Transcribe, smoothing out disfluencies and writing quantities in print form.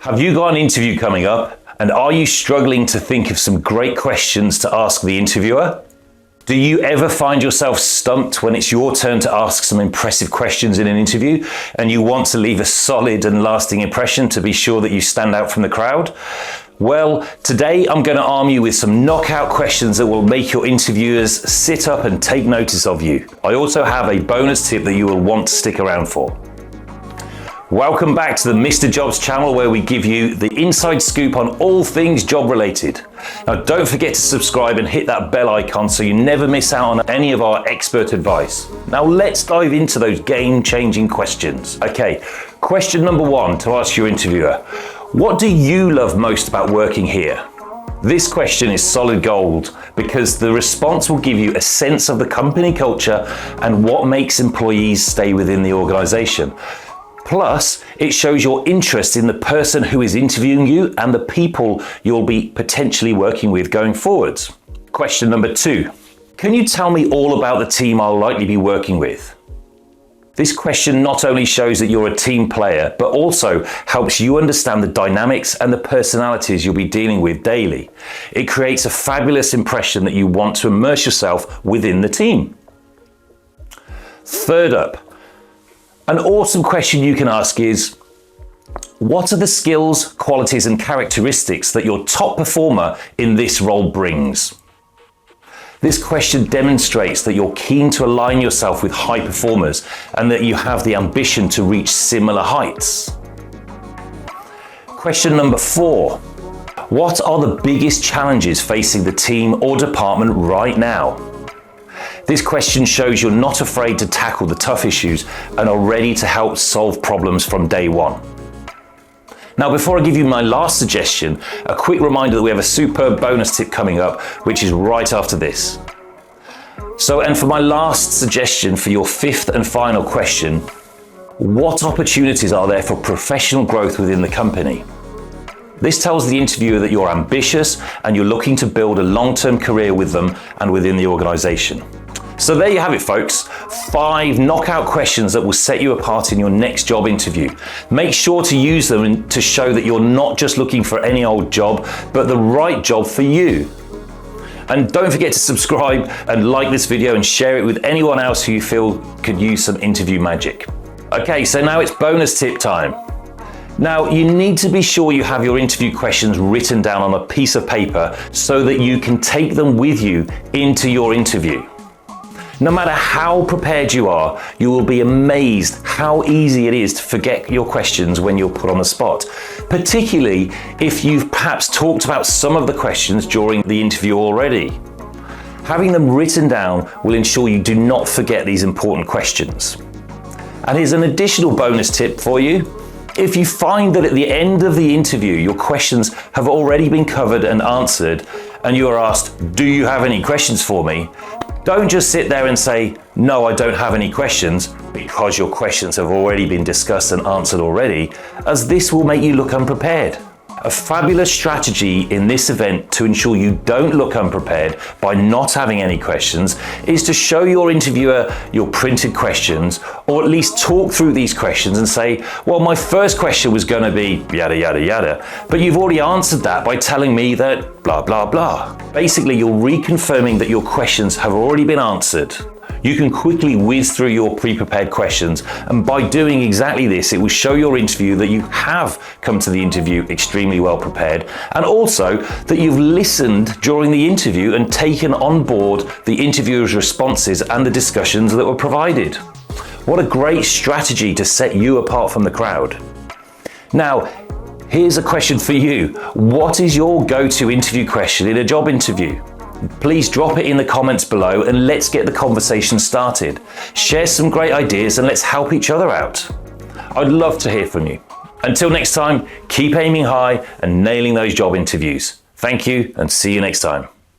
Have you got an interview coming up? And are you struggling to think of some great questions to ask the interviewer? Do you ever find yourself stumped when it's your turn to ask some impressive questions in an interview and you want to leave a solid and lasting impression to be sure that you stand out from the crowd? Well, today I'm going to arm you with some knockout questions that will make your interviewers sit up and take notice of you. I also have a bonus tip that you will want to stick around for. Welcome back to the Mr. Jobs channel, where we give you the inside scoop on all things job related. Now, don't forget to subscribe and hit that bell icon so you never miss out on any of our expert advice. Now, let's dive into those game-changing questions. Okay, question number one to ask your interviewer. What do you love most about working here? This question is solid gold because the response will give you a sense of the company culture and what makes employees stay within the organization. Plus, it shows your interest in the person who is interviewing you and the people you'll be potentially working with going forwards. Question number two. Can you tell me all about the team I'll likely be working with? This question not only shows that you're a team player, but also helps you understand the dynamics and the personalities you'll be dealing with daily. It creates a fabulous impression that you want to immerse yourself within the team. Third up, an awesome question you can ask is, what are the skills, qualities, and characteristics that your top performer in this role brings? This question demonstrates that you're keen to align yourself with high performers and that you have the ambition to reach similar heights. Question number four. What are the biggest challenges facing the team or department right now? This question shows you're not afraid to tackle the tough issues and are ready to help solve problems from day one. Now, before I give you my last suggestion, a quick reminder that we have a superb bonus tip coming up, which is right after this. And for my last suggestion for your fifth and final question, what opportunities are there for professional growth within the company? This tells the interviewer that you're ambitious and you're looking to build a long-term career with them and within the organization. So there you have it, folks. 5 knockout questions that will set you apart in your next job interview. Make sure to use them to show that you're not just looking for any old job, but the right job for you. And don't forget to subscribe and like this video and share it with anyone else who you feel could use some interview magic. Okay, so now it's bonus tip time. Now, you need to be sure you have your interview questions written down on a piece of paper so that you can take them with you into your interview. No matter how prepared you are, you will be amazed how easy it is to forget your questions when you're put on the spot, particularly if you've perhaps talked about some of the questions during the interview already. Having them written down will ensure you do not forget these important questions. And here's an additional bonus tip for you. If you find that at the end of the interview, your questions have already been covered and answered, and you are asked, do you have any questions for me? Don't just sit there and say, no, I don't have any questions, because your questions have already been discussed and answered already, as this will make you look unprepared. A fabulous strategy in this event to ensure you don't look unprepared by not having any questions is to show your interviewer your printed questions, or at least talk through these questions and say, well, my first question was going to be yada, yada, yada, but you've already answered that by telling me that blah, blah, blah. Basically, you're reconfirming that your questions have already been answered. You can quickly whiz through your pre-prepared questions, and by doing exactly this, it will show your interview that you have come to the interview extremely well prepared, and also that you've listened during the interview and taken on board the interviewer's responses and the discussions that were provided. What a great strategy to set you apart from the crowd. Now, here's a question for you. What is your go-to interview question in a job interview? Please drop it in the comments below and let's get the conversation started. Share some great ideas and let's help each other out. I'd love to hear from you. Until next time, keep aiming high and nailing those job interviews. Thank you and see you next time.